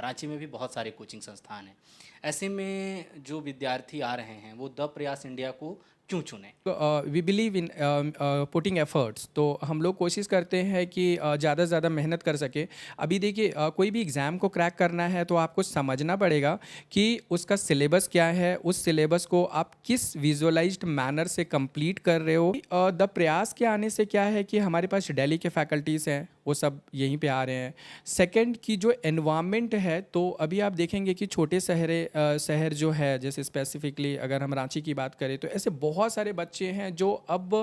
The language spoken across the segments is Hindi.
रांची में भी बहुत सारे कोचिंग संस्थान हैं। ऐसे में जो विद्यार्थी आ रहे हैं वो द प्रयास इंडिया को क्यों चुने? We believe in putting efforts. तो हम लोग कोशिश करते हैं कि ज़्यादा से ज़्यादा मेहनत कर सके। अभी देखिए, कोई भी एग्ज़ाम को क्रैक करना है तो आपको समझना पड़ेगा कि उसका सिलेबस क्या है, उस सिलेबस को आप किस विजुअलाइज्ड मैनर से कंप्लीट कर रहे हो। द प्रयास के आने से क्या है कि हमारे पास दिल्ली के फैकल्टीज़ हैं, वो सब यहीं पे आ रहे हैं। सेकंड की जो एनवायरनमेंट है, तो अभी आप देखेंगे कि छोटे शहर जो है, जैसे स्पेसिफिकली अगर हम रांची की बात करें, तो ऐसे बहुत सारे बच्चे हैं जो अब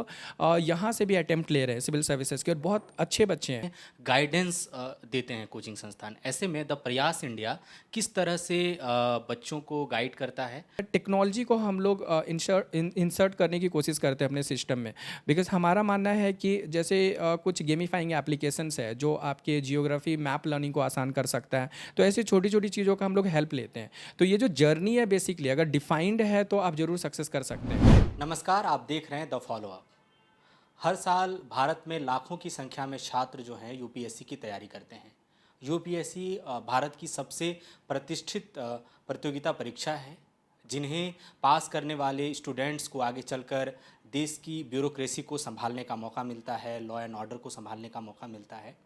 यहाँ से भी अटेम्प्ट ले रहे हैं सिविल सर्विसेज के, और बहुत अच्छे बच्चे हैं। गाइडेंस देते हैं कोचिंग संस्थान। ऐसे में द प्रयास इंडिया किस तरह से बच्चों को गाइड करता है? टेक्नोलॉजी को हम लोग इंसर्ट करने की कोशिश करते हैं अपने सिस्टम में, बिकॉज हमारा मानना है कि जैसे कुछ गेमिफाइंग एप्लीकेशंस है जो आपके जियोग्राफी मैप लर्निंग को आसान कर सकता है, तो ऐसी छोटी छोटी चीज़ों का हम लोग हेल्प लेते हैं। तो ये जो जर्नी है बेसिकली अगर डिफाइंड है तो आप ज़रूर सक्सेस कर सकते हैं। नमस्कार, आप देख रहे हैं द फॉलो अप। हर साल भारत में लाखों की संख्या में छात्र जो हैं यूपीएससी की तैयारी करते हैं। यूपीएससी भारत की सबसे प्रतिष्ठित प्रतियोगिता परीक्षा है, जिन्हें पास करने वाले स्टूडेंट्स को आगे चलकर देश की ब्यूरोक्रेसी को संभालने का मौका मिलता है, लॉ एंड ऑर्डर को संभालने का मौका मिलता है।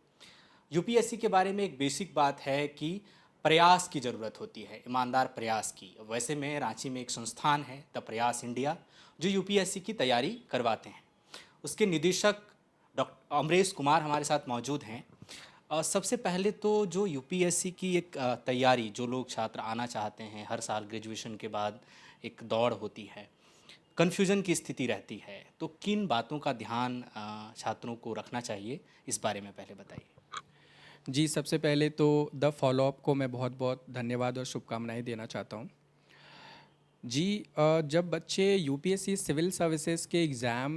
यूपीएससी के बारे में एक बेसिक बात है कि प्रयास की ज़रूरत होती है, ईमानदार प्रयास की। वैसे में रांची में एक संस्थान है द प्रयास इंडिया, जो यूपीएससी की तैयारी करवाते हैं। उसके निदेशक डॉक्टर अमरेश कुमार हमारे साथ मौजूद हैं। सबसे पहले तो जो यूपीएससी की एक तैयारी, जो लोग छात्र आना चाहते हैं, हर साल ग्रेजुएशन के बाद एक दौड़ होती है, कन्फ्यूज़न की स्थिति रहती है, तो किन बातों का ध्यान छात्रों को रखना चाहिए, इस बारे में पहले बताइए। जी, सबसे पहले तो द फॉलोअप को मैं बहुत बहुत धन्यवाद और शुभकामनाएं देना चाहता हूँ। जी, जब बच्चे यूपीएससी सिविल सर्विसेज के एग्ज़ाम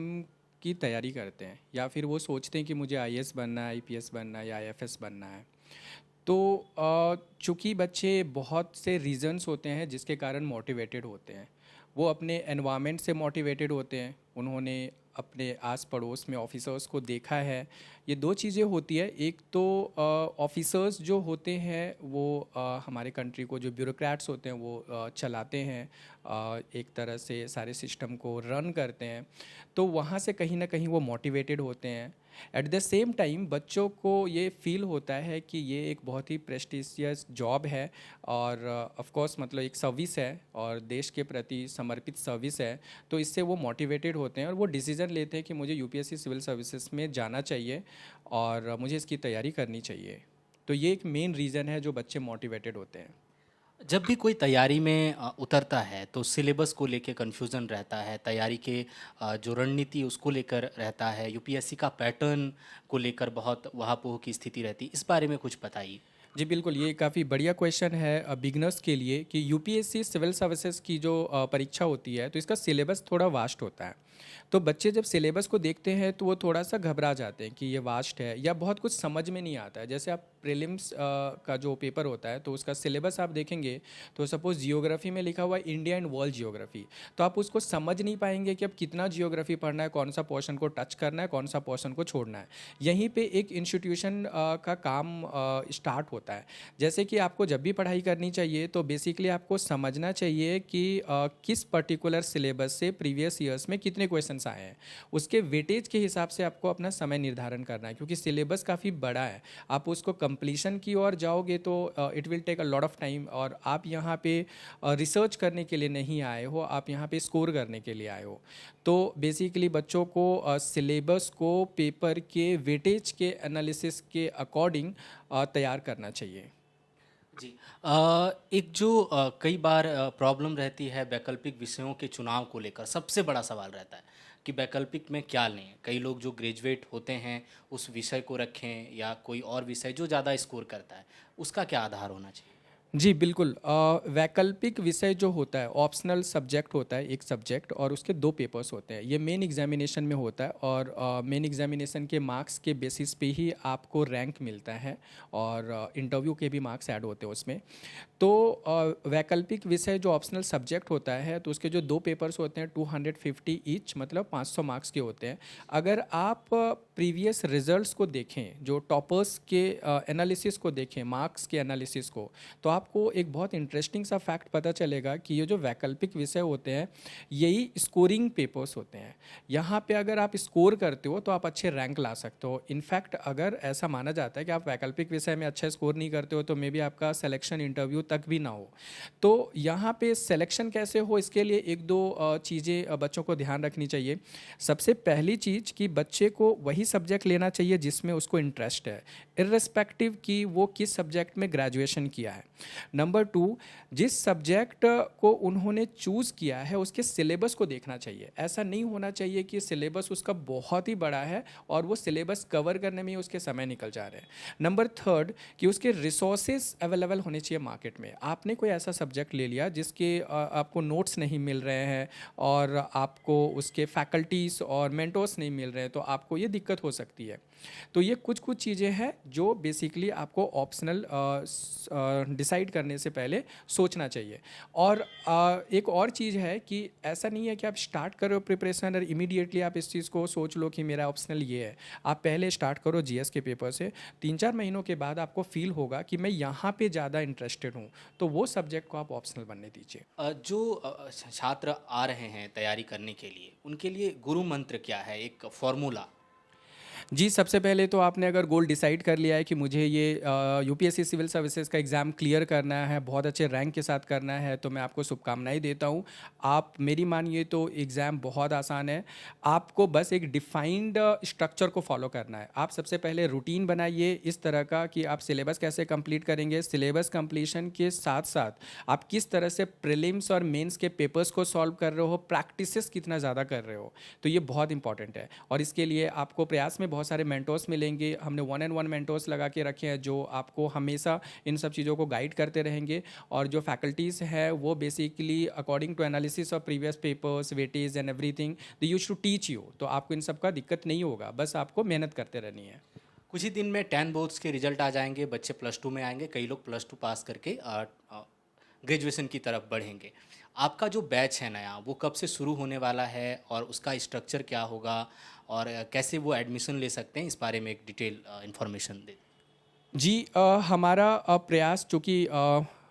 की तैयारी करते हैं या फिर वो सोचते हैं कि मुझे आईएएस बनना है, आईपीएस बनना है या आईएफएस बनना है, तो चूँकि बच्चे बहुत से रीज़न्स होते हैं जिसके कारण मोटिवेटेड होते हैं। वो अपने एनवायरनमेंट से मोटिवेटेड होते हैं, उन्होंने अपने आस पड़ोस में ऑफिसर्स को देखा है। ये दो चीज़ें होती है, एक तो ऑफिसर्स जो होते हैं वो हमारे कंट्री को, जो ब्यूरोक्रेट्स होते हैं वो चलाते हैं, एक तरह से सारे सिस्टम को रन करते हैं, तो वहाँ से कहीं ना कहीं वो मोटिवेटेड होते हैं। एट द सेम टाइम बच्चों को ये फील होता है कि ये एक बहुत ही प्रेस्टिजियस जॉब है और ऑफ कोर्स मतलब एक सर्विस है और देश के प्रति समर्पित सर्विस है, तो इससे वो मोटिवेटेड होते हैं और वो डिसीज़न लेते हैं कि मुझे यूपीएससी सिविल सर्विसेज में जाना चाहिए और मुझे इसकी तैयारी करनी चाहिए। तो ये एक मेन रीज़न है जो बच्चे मोटिवेटेड होते हैं। जब भी कोई तैयारी में उतरता है तो सिलेबस को लेके कन्फ्यूज़न रहता है, तैयारी के जो रणनीति उसको लेकर रहता है, यूपीएससी का पैटर्न को लेकर बहुत वहापोह की स्थिति रहती है। इस बारे में कुछ बताइए। जी बिल्कुल, ये काफ़ी बढ़िया क्वेश्चन है बिगनर्स के लिए कि यूपीएससी सिविल सर्विसेज की जो परीक्षा होती है तो इसका सिलेबस थोड़ा वास्ट होता है। तो बच्चे जब सिलेबस को देखते हैं तो वो थोड़ा सा घबरा जाते हैं कि ये वास्ट है या बहुत कुछ समझ में नहीं आता है। जैसे आप प्रीलिम्स का जो पेपर होता है तो उसका सिलेबस आप देखेंगे, तो सपोज जियोग्राफी में लिखा हुआ है इंडिया एंड वर्ल्ड जियोग्राफी, तो आप उसको समझ नहीं पाएंगे कि अब कितना जियोग्राफी पढ़ना है, कौन सा पोर्शन को टच करना है, कौन सा पोर्शन को छोड़ना है। यहीं पे एक इंस्टीट्यूशन का काम स्टार्ट होता है। जैसे कि आपको जब भी पढ़ाई करनी चाहिए तो बेसिकली आपको समझना चाहिए कि किस पर्टिकुलर सिलेबस से प्रीवियस ईयर्स में कितने क्वेश्चंस आए हैं, उसके वेटेज के हिसाब से आपको अपना समय निर्धारण करना है, क्योंकि सिलेबस काफ़ी बड़ा है। आप उसको कंप्लीशन की ओर जाओगे तो it will take a lot of time, और आप यहाँ पे रिसर्च करने के लिए नहीं आए हो, आप यहाँ पे स्कोर करने के लिए आए हो। तो बेसिकली बच्चों को सिलेबस को पेपर के वेटेज के एनालिसिस के अकॉर्डिंग तैयार करना चाहिए। जी। एक जो कई बार प्रॉब्लम रहती है वैकल्पिक विषयों के चुनाव को लेकर, सबसे बड़ा सवाल रहता है कि वैकल्पिक में क्या लें। कई लोग जो ग्रेजुएट होते हैं उस विषय को रखें या कोई और विषय जो ज़्यादा स्कोर करता है, उसका क्या आधार होना चाहिए? जी बिल्कुल, वैकल्पिक विषय जो होता है ऑप्शनल सब्जेक्ट होता है, एक सब्जेक्ट, और उसके दो पेपर्स होते हैं। ये मेन एग्जामिनेशन में होता है और मेन एग्जामिनेशन के मार्क्स के बेसिस पे ही आपको रैंक मिलता है और इंटरव्यू के भी मार्क्स ऐड होते हैं उसमें। तो वैकल्पिक विषय जो ऑप्शनल सब्जेक्ट होता है तो उसके जो दो पेपर्स होते हैं 250 ईच, मतलब 500 मार्क्स के होते हैं। अगर आप प्रीवियस रिजल्ट्स को देखें, जो टॉपर्स के एनालिसिस को देखें, मार्क्स के एनालिसिस को, तो आपको एक बहुत इंटरेस्टिंग सा फैक्ट पता चलेगा कि ये जो वैकल्पिक विषय होते हैं यही स्कोरिंग पेपर्स होते हैं। यहाँ पे अगर आप स्कोर करते हो तो आप अच्छे रैंक ला सकते हो। इनफैक्ट अगर ऐसा माना जाता है कि आप वैकल्पिक विषय में अच्छा स्कोर नहीं करते हो तो मे बी आपका सिलेक्शन इंटरव्यू तक भी ना हो। तो यहाँ पे सिलेक्शन कैसे हो, इसके लिए एक दो चीज़ें बच्चों को ध्यान रखनी चाहिए। सबसे पहली चीज़ कि बच्चे को वही सब्जेक्ट लेना चाहिए जिसमें उसको इंटरेस्ट है, इर्रेस्पेक्टिव कि वो किस सब्जेक्ट में ग्रेजुएशन किया है। नंबर 2, जिस सब्जेक्ट को उन्होंने चूज़ किया है उसके सिलेबस को देखना चाहिए। ऐसा नहीं होना चाहिए कि सिलेबस उसका बहुत ही बड़ा है और वो सिलेबस कवर करने में ही उसके समय निकल जा रहे हैं। नंबर 3 कि उसके रिसोर्सेज अवेलेबल होने चाहिए मार्केट में। आपने कोई ऐसा सब्जेक्ट ले लिया जिसके आपको नोट्स नहीं मिल रहे हैं और आपको उसके फैकल्टीज़ और मेंटोर्स नहीं मिल रहे हैं तो आपको ये दिक्कत हो सकती है। तो ये कुछ कुछ चीज़ें हैं जो बेसिकली आपको ऑप्शनल डिसाइड करने से पहले सोचना चाहिए। और एक और चीज़ है कि ऐसा नहीं है कि आप स्टार्ट करो प्रिपरेशन और इमीडिएटली आप इस चीज़ को सोच लो कि मेरा ऑप्शनल ये है। आप पहले स्टार्ट करो जीएस के पेपर से, 3-4 महीनों के बाद आपको फील होगा कि मैं यहाँ पे ज़्यादा इंटरेस्टेड हूँ, तो वो सब्जेक्ट को आप ऑप्शनल बनने दीजिए। जो छात्र आ रहे हैं तैयारी करने के लिए, उनके लिए गुरु मंत्र क्या है, एक फॉर्मूला? जी, सबसे पहले तो आपने अगर गोल डिसाइड कर लिया है कि मुझे ये यूपीएससी सिविल सर्विसेज का एग्ज़ाम क्लियर करना है, बहुत अच्छे रैंक के साथ करना है, तो मैं आपको शुभकामनाएं देता हूँ। आप मेरी मानिए तो एग्ज़ाम बहुत आसान है। आपको बस एक डिफाइंड स्ट्रक्चर को फॉलो करना है। आप सबसे पहले रूटीन बनाइए इस तरह का कि आप सिलेबस कैसे कंप्लीट करेंगे, सिलेबस कंप्लीशन के साथ साथ आप किस तरह से प्रीलिम्स और मेंस के पेपर्स को सॉल्व कर रहे हो, प्रैक्टिसेस कितना ज़्यादा कर रहे हो, तो ये बहुत इंपॉर्टेंट है। और इसके लिए आपको प्रयास में बहुत सारे मेंटोर्स मिलेंगे। हमने 1-on-1 मेंटोर्स लगा के रखे हैं जो आपको हमेशा इन सब चीज़ों को गाइड करते रहेंगे। और जो फैकल्टीज़ है वो basically according to analysis of previous papers, weightage and everything they used to teach you. तो आपको इन सब का दिक्कत नहीं होगा, बस आपको मेहनत करते रहनी है। कुछ ही दिन में 10 बोर्ड्स के रिजल्ट आ जाएंगे, बच्चे +2 में आएंगे, कई लोग +2 पास करके ग्रेजुएशन की तरफ बढ़ेंगे। आपका जो बैच है नया, वो कब से शुरू होने वाला है और उसका स्ट्रक्चर क्या होगा और कैसे वो एडमिशन ले सकते हैं, इस बारे में एक डिटेल इन्फॉर्मेशन दे। जी, हमारा प्रयास चूँकि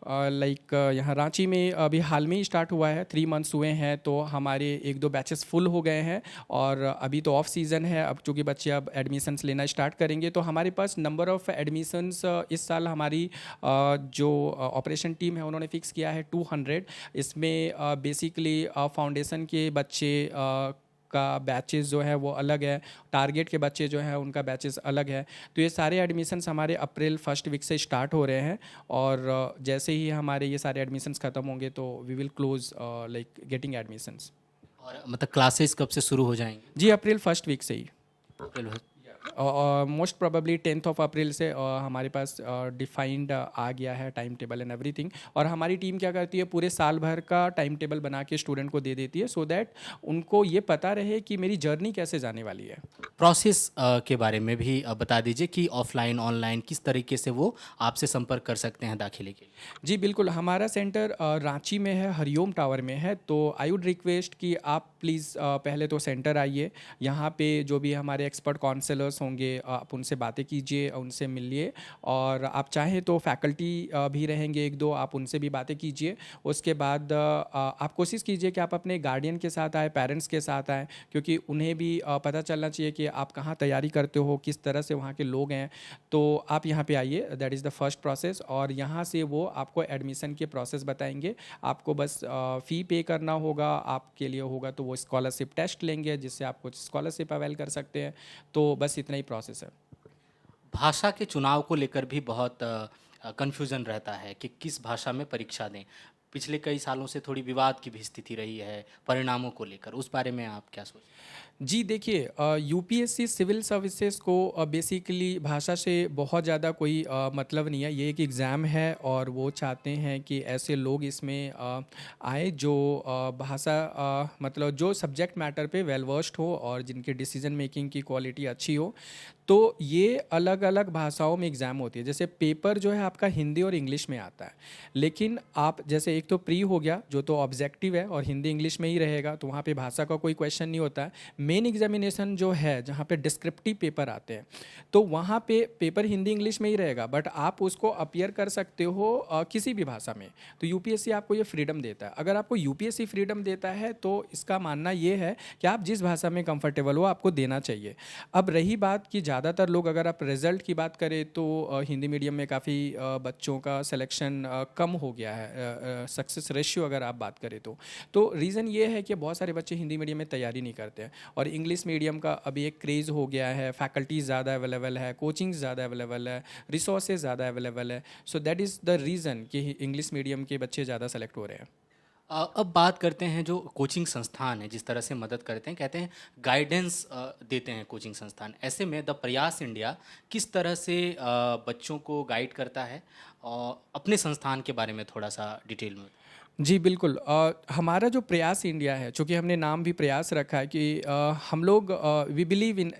लाइक यहाँ रांची में अभी हाल में ही स्टार्ट हुआ है, 3 मंथ्स हुए हैं, तो हमारे 1-2 बैचेस फुल हो गए हैं। और अभी तो ऑफ सीज़न है, अब चूँकि बच्चे अब एडमिशन्स लेना स्टार्ट करेंगे तो हमारे पास नंबर ऑफ़ एडमिशन्स इस साल हमारी जो ऑपरेशन टीम है उन्होंने फिक्स किया है 200। इसमें बेसिकली फाउंडेशन के बच्चे का बैचेस जो है वो अलग है, टारगेट के बच्चे जो हैं उनका बैचेस अलग है। तो ये सारे एडमिशन्स हमारे अप्रैल फर्स्ट वीक से स्टार्ट हो रहे हैं और जैसे ही हमारे ये सारे एडमिशन्स ख़त्म होंगे तो we will close like getting admissions. और मतलब क्लासेस कब से शुरू हो जाएंगे? जी, अप्रैल फर्स्ट वीक से ही, अप्रैल मोस्ट प्रोबेबली 10 अप्रैल से हमारे पास डिफाइंड आ गया है टाइम टेबल एंड एवरीथिंग। और हमारी टीम क्या करती है, पूरे साल भर का टाइम टेबल बना के स्टूडेंट को दे देती है सो दैट उनको ये पता रहे कि मेरी जर्नी कैसे जाने वाली है। प्रोसेस के बारे में भी बता दीजिए कि ऑफलाइन ऑनलाइन किस तरीके से वो आपसे संपर्क कर सकते हैं दाखिले के लिए। जी बिल्कुल, हमारा सेंटर रांची में है, हरिओम टावर में है। तो आई वुड रिक्वेस्ट कि आप प्लीज़ पहले तो सेंटर आइए, यहाँ पे जो भी हमारे एक्सपर्ट काउंसलर्स होंगे आप उनसे बातें कीजिए, उनसे मिलिए। और आप चाहें तो फैकल्टी भी रहेंगे 1-2, आप उनसे भी बातें कीजिए। उसके बाद आप कोशिश कीजिए कि आप अपने गार्डियन के साथ आए, पेरेंट्स के साथ आएँ, क्योंकि उन्हें भी पता चलना चाहिए कि आप कहाँ तैयारी करते हो, किस तरह से वहाँ के लोग हैं। तो आप यहाँ पे आइए, that is the first process. और यहाँ से वो आपको एडमिशन के प्रोसेस बताएंगे। आपको बस फ़ी पे करना होगा, आपके लिए होगा तो वो स्कॉलरशिप टेस्ट लेंगे जिससे आप कुछ स्कॉलरशिप अवेल कर सकते हैं। तो बस इतना ही प्रोसेस है। भाषा के चुनाव को लेकर भी बहुत कन्फ्यूज़न रहता है कि किस भाषा में परीक्षा दें। पिछले कई सालों से थोड़ी विवाद की भी स्थिति रही है परिणामों को लेकर, उस बारे में आप क्या सोचते हैं? जी देखिए, यूपीएससी सिविल सर्विसेज को बेसिकली भाषा से बहुत ज़्यादा कोई मतलब नहीं है। ये एक एग्ज़ाम है और वो चाहते हैं कि ऐसे लोग इसमें आए जो भाषा मतलब जो सब्जेक्ट मैटर पे वेल वर्स्ड हो और जिनके डिसीजन मेकिंग की क्वालिटी अच्छी हो। तो ये अलग अलग भाषाओं में एग्ज़ाम होती है। जैसे पेपर जो है आपका हिंदी और इंग्लिश में आता है, लेकिन आप जैसे एक तो प्री हो गया जो तो ऑब्जेक्टिव है और हिंदी इंग्लिश में ही रहेगा, तो वहाँ पे भाषा का कोई क्वेश्चन नहीं होता है। मेन एग्जामिनेशन जो है जहाँ पे डिस्क्रिप्टिव पेपर आते हैं, तो वहाँ पे पेपर हिंदी इंग्लिश में ही रहेगा, बट आप उसको अपीयर कर सकते हो किसी भी भाषा में। तो यूपीएससी आपको ये फ्रीडम देता है। अगर आपको यूपीएससी फ्रीडम देता है तो इसका मानना ये है कि आप जिस भाषा में कंफर्टेबल हो आपको देना चाहिए। अब रही बात कि ज़्यादातर लोग, अगर आप रिजल्ट की बात करें तो हिंदी मीडियम में काफ़ी बच्चों का सिलेक्शन कम हो गया है, सक्सेस रेशियो अगर आप बात करें तो रीज़न ये है कि बहुत सारे बच्चे हिंदी मीडियम में तैयारी नहीं करते हैं, और इंग्लिश मीडियम का अभी एक क्रेज़ हो गया है, फैकल्टीज़ ज़्यादा अवेलेबल है, कोचिंग ज़्यादा अवेलेबल है, रिसोर्सेज ज़्यादा अवेलेबल है। So that is the reason कि इंग्लिश मीडियम के बच्चे ज़्यादा सेलेक्ट हो रहे हैं। अब बात करते हैं जो कोचिंग संस्थान है जिस तरह से मदद करते हैं, कहते हैं गाइडेंस देते हैं कोचिंग संस्थान। ऐसे में द प्रयास इंडिया किस तरह से बच्चों को गाइड करता है, और अपने संस्थान के बारे में थोड़ा सा डिटेल में। जी बिल्कुल, हमारा जो प्रयास इंडिया है, चूँकि हमने नाम भी प्रयास रखा है कि हम लोग we believe in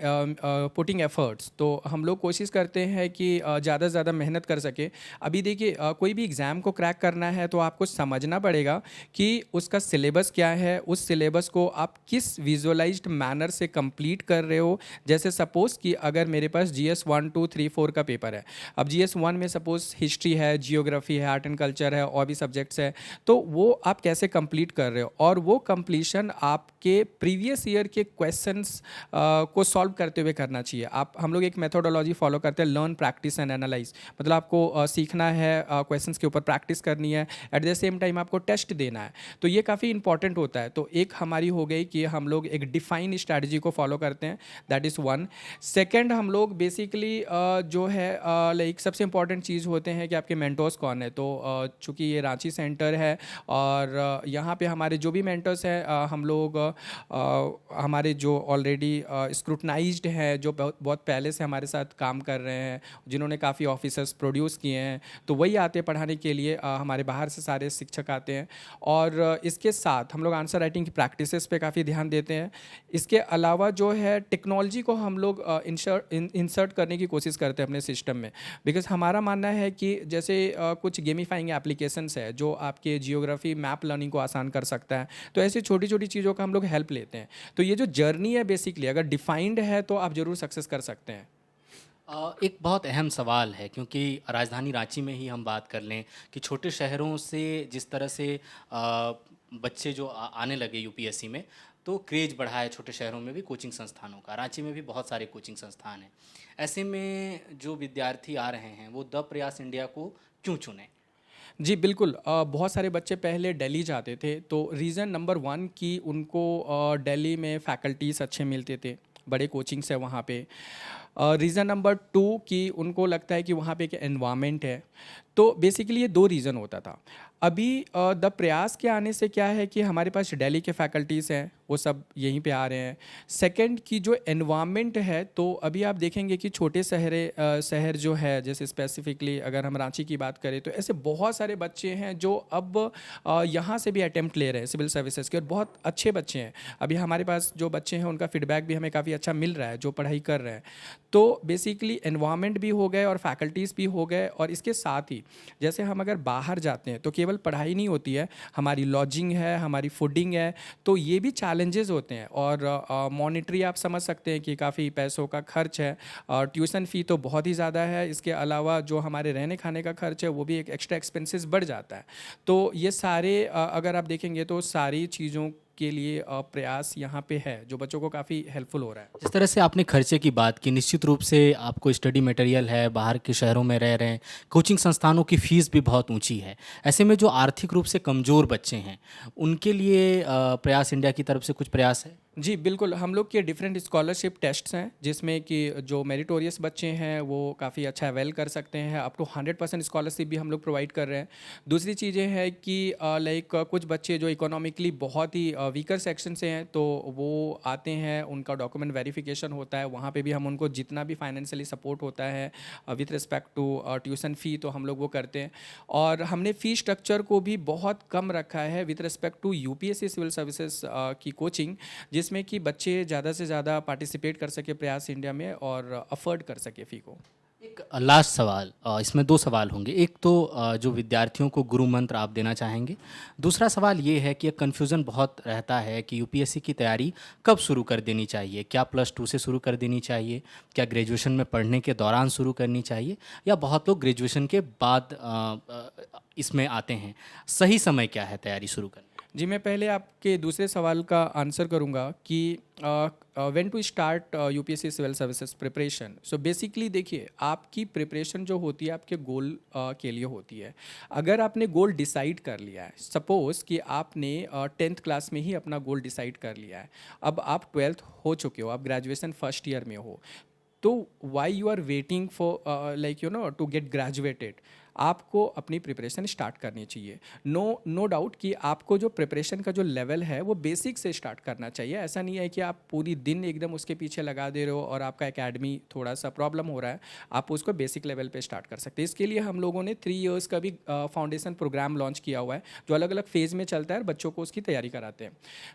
putting efforts, तो हम लोग कोशिश करते हैं कि ज़्यादा से ज़्यादा मेहनत कर सके। अभी देखिए कोई भी एग्ज़ाम को क्रैक करना है तो आपको समझना पड़ेगा कि उसका सिलेबस क्या है, उस सिलेबस को आप किस विजुअलाइज्ड मैनर से कंप्लीट कर रहे हो। जैसे सपोज़ कि अगर मेरे पास GS 1 2 3 4 का पेपर है, अब GS 1 में सपोज़ हिस्ट्री है, जियोग्राफी है, आर्ट एंड कल्चर है, और भी सब्जेक्ट्स है, तो वो आप कैसे कंप्लीट कर रहे हो, और वो कंप्लीशन आपके प्रीवियस ईयर के क्वेश्चंस को सॉल्व करते हुए करना चाहिए। हम लोग एक मेथोडोलॉजी फॉलो करते हैं, लर्न प्रैक्टिस एंड एनालाइज। मतलब आपको सीखना है, क्वेश्चंस के ऊपर प्रैक्टिस करनी है, एट द सेम टाइम आपको टेस्ट देना है, तो ये काफ़ी इंपॉर्टेंट होता है। तो एक हमारी हो गई कि हम लोग एक डिफाइन स्ट्रैटेजी को फॉलो करते हैं, दैट इज़ वन। सेकेंड, हम लोग बेसिकली जो है लाइक सबसे इंपॉर्टेंट चीज़ होते हैं कि आपके मेंटोर्स कौन है। तो चूँकि ये रांची सेंटर है और यहाँ पे हमारे जो भी मेंटर्स हैं, हम लोग हमारे जो ऑलरेडी स्क्रूटनाइज्ड हैं, जो बहुत बहुत पहले से हमारे साथ काम कर रहे हैं, जिन्होंने काफ़ी ऑफिसर्स प्रोड्यूस किए हैं, तो वही आते हैं पढ़ाने के लिए। हमारे बाहर से सारे शिक्षक आते हैं, और इसके साथ हम लोग आंसर राइटिंग की प्रैक्टिसेस पे काफ़ी ध्यान देते हैं। इसके अलावा जो है टेक्नोलॉजी को हम लोग इंसर्ट करने की कोशिश करते हैं अपने सिस्टम में, बिकॉज हमारा मानना है कि जैसे कुछ गेमिफाइंग एप्लीकेशंस है जो आपके जियोग्राफी मैप लर्निंग को आसान कर सकता है, तो ऐसी छोटी छोटी चीज़ों का हम लोग हेल्प लेते हैं। तो ये जो जर्नी है बेसिकली अगर डिफाइंड है तो आप ज़रूर सक्सेस कर सकते हैं। एक बहुत अहम सवाल है, क्योंकि राजधानी रांची में ही हम बात कर लें कि छोटे शहरों से जिस तरह से बच्चे जो आने लगे यूपीएससी में, तो क्रेज बढ़ा है छोटे शहरों में भी कोचिंग संस्थानों का। रांची में भी बहुत सारे कोचिंग संस्थान हैं। ऐसे में जो विद्यार्थी आ रहे हैं वो द प्रयास इंडिया को क्यों चुनें? जी बिल्कुल, बहुत सारे बच्चे पहले दिल्ली जाते थे, तो रीज़न नंबर वन कि उनको दिल्ली में फैकल्टीज़ अच्छे मिलते थे, बड़े कोचिंग्स है वहाँ पे। रीज़न नंबर टू कि उनको लगता है कि वहाँ पे एक एनवायरनमेंट है। तो बेसिकली ये दो रीज़न होता था। अभी द प्रयास के आने से क्या है कि हमारे पास दिल्ली के फैकल्टीज़ हैं, वो सब यहीं पे आ रहे हैं। सेकंड की जो एनवायरनमेंट है, तो अभी आप देखेंगे कि छोटे शहर जो है, जैसे स्पेसिफिकली अगर हम रांची की बात करें, तो ऐसे बहुत सारे बच्चे हैं जो अब यहाँ से भी अटेम्प्ट ले रहे हैं सिविल सर्विसेज के, और बहुत अच्छे बच्चे हैं। अभी हमारे पास जो बच्चे हैं उनका फीडबैक भी हमें काफ़ी अच्छा मिल रहा है, जो पढ़ाई कर रहे हैं। तो बेसिकली एनवायरनमेंट भी हो गए और फैकल्टीज़ भी हो गए, और इसके साथ ही जैसे हम अगर बाहर जाते हैं तो केवल पढ़ाई नहीं होती है, हमारी लॉजिंग है, हमारी फूडिंग है, तो ये भी चैलेंजेस होते हैं। और मॉनिटरी आप समझ सकते हैं कि काफ़ी पैसों का खर्च है, और ट्यूशन फ़ी तो बहुत ही ज़्यादा है। इसके अलावा जो हमारे रहने खाने का खर्च है वो भी एक एक्स्ट्रा एक्सपेंसेस बढ़ जाता है। तो ये सारे अगर आप देखेंगे तो सारी चीज़ों के लिए प्रयास यहाँ पे है, जो बच्चों को काफ़ी हेल्पफुल हो रहा है। जिस तरह से आपने खर्चे की बात की, निश्चित रूप से आपको स्टडी मटेरियल है, बाहर के शहरों में रह रहे हैं, कोचिंग संस्थानों की फ़ीस भी बहुत ऊंची है। ऐसे में जो आर्थिक रूप से कमज़ोर बच्चे हैं उनके लिए प्रयास इंडिया की तरफ से कुछ प्रयास है? जी बिल्कुल, हम लोग के डिफरेंट स्कॉलरशिप टेस्ट्स हैं, जिसमें कि जो मेरिटोरियस बच्चे हैं वो काफ़ी अच्छा अवेल कर सकते हैं। अप टू 100% स्कॉलरशिप भी हम लोग प्रोवाइड कर रहे हैं। दूसरी चीज़ें हैं कि लाइक कुछ बच्चे जो इकोनॉमिकली बहुत ही वीकर सेक्शन से हैं, तो वो आते हैं, उनका डॉक्यूमेंट वेरिफिकेशन होता है, वहाँ पे भी हम उनको जितना भी फाइनेंशियली सपोर्ट होता है with respect to tuition fee, तो हम लोग वो करते हैं। और हमने फ़ी स्ट्रक्चर को भी बहुत कम रखा है with respect to UPSC civil services की कोचिंग, जिस जिसमें कि बच्चे ज़्यादा से ज़्यादा पार्टिसिपेट कर सके प्रयास इंडिया में और अफोर्ड कर सके फ़ी को। एक लास्ट सवाल, इसमें दो सवाल होंगे। एक तो जो विद्यार्थियों को गुरु मंत्र आप देना चाहेंगे। दूसरा सवाल ये है कि एक कन्फ्यूज़न बहुत रहता है कि यूपीएससी की तैयारी कब शुरू कर देनी चाहिए। क्या +2 से शुरू कर देनी चाहिए, क्या ग्रेजुएशन में पढ़ने के दौरान शुरू करनी चाहिए, या बहुत लोग ग्रेजुएशन के बाद इसमें आते हैं। सही समय क्या है तैयारी शुरू करने? जी, मैं पहले आपके दूसरे सवाल का आंसर करूंगा कि when to start UPSC civil services preparation. So basically देखिए, आपकी प्रिपरेशन जो होती है आपके गोल के लिए होती है। अगर आपने गोल डिसाइड कर लिया है, सपोज़ कि आपने 10th क्लास में ही अपना गोल डिसाइड कर लिया है, अब आप 12th हो चुके हो, आप ग्रेजुएशन फर्स्ट ईयर में हो, तो why you are waiting for like to get graduated. आपको अपनी प्रिपरेशन स्टार्ट करनी चाहिए। नो डाउट कि आपको जो प्रिपरेशन का जो लेवल है वो बेसिक से स्टार्ट करना चाहिए। ऐसा नहीं है कि आप पूरी दिन एकदम उसके पीछे लगा दे रहे हो और आपका एकेडमी थोड़ा सा प्रॉब्लम हो रहा है। आप उसको बेसिक लेवल पे स्टार्ट कर सकते हैं। इसके लिए हम लोगों ने 3 इयर्स का भी फाउंडेशन प्रोग्राम लॉन्च किया हुआ है, जो अलग अलग फेज़ में चलता है और बच्चों को उसकी तैयारी कराते हैं।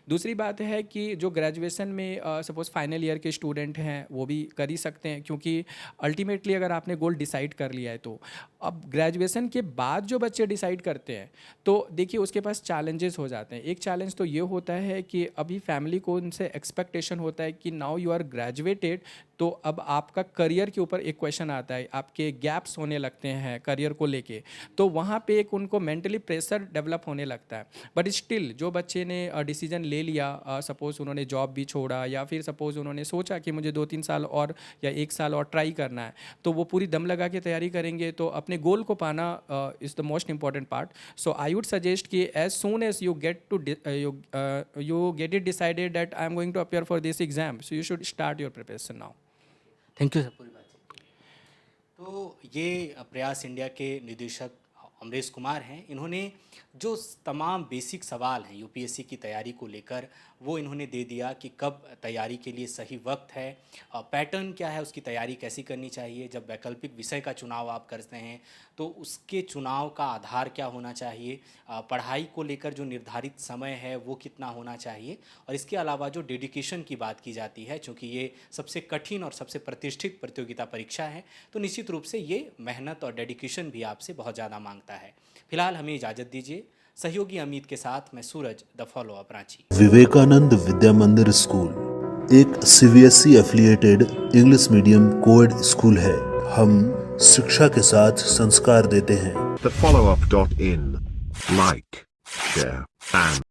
दूसरी बात है कि जो ग्रेजुएशन में सपोज़ फाइनल ईयर के स्टूडेंट हैं वो भी कर ही सकते हैं, क्योंकि अल्टीमेटली अगर आपने गोल डिसाइड कर लिया है तो अब ग्रेजुएशन के बाद जो बच्चे डिसाइड करते हैं तो देखिए उसके पास चैलेंजेस हो जाते हैं। एक चैलेंज तो ये होता है कि अभी फैमिली को उनसे एक्सपेक्टेशन होता है कि नाउ यू आर ग्रेजुएटेड, तो अब आपका करियर के ऊपर एक क्वेश्चन आता है, आपके गैप्स होने लगते हैं करियर को लेके, तो वहाँ पे एक उनको मेंटली प्रेशर डेवलप होने लगता है। बट स्टिल जो बच्चे ने डिसीजन ले लिया, सपोज़ उन्होंने जॉब भी छोड़ा या फिर सपोज़ उन्होंने सोचा कि मुझे 2-3 साल और या 1 साल और ट्राई करना है, तो वो पूरी दम लगा के तैयारी करेंगे तो अपने गोल को पाना is the most important part. So I would suggest कि as soon as you get it decided that I am going to appear for this exam, so you should start your preparation now. Thank you sir, पूरी बात। तो ये प्रयास इंडिया के निदेशक अमरेश कुमार हैं। इन्होंने जो तमाम बेसिक सवाल हैं यूपीएससी की तैयारी को लेकर वो इन्होंने दे दिया कि कब तैयारी के लिए सही वक्त है, पैटर्न क्या है, उसकी तैयारी कैसी करनी चाहिए। जब वैकल्पिक विषय का चुनाव आप करते हैं तो उसके चुनाव का आधार क्या होना चाहिए, पढ़ाई को लेकर जो निर्धारित समय है वो कितना होना चाहिए, और इसके अलावा जो डेडिकेशन की बात की जाती है, चूँकि ये सबसे कठिन और सबसे प्रतिष्ठित प्रतियोगिता परीक्षा है तो निश्चित रूप से ये मेहनत और डेडिकेशन भी आपसे बहुत ज़्यादा मांगता है। फिलहाल हमें इजाज़त दीजिए। सहयोगी अमित के साथ मैं Suraj, the follow up, Ranchi. Vivekananda Vidya Mandir school एक CBSE affiliated English medium coed school है। हम शिक्षा के साथ संस्कार देते हैं। thefollowup.in, like, share, and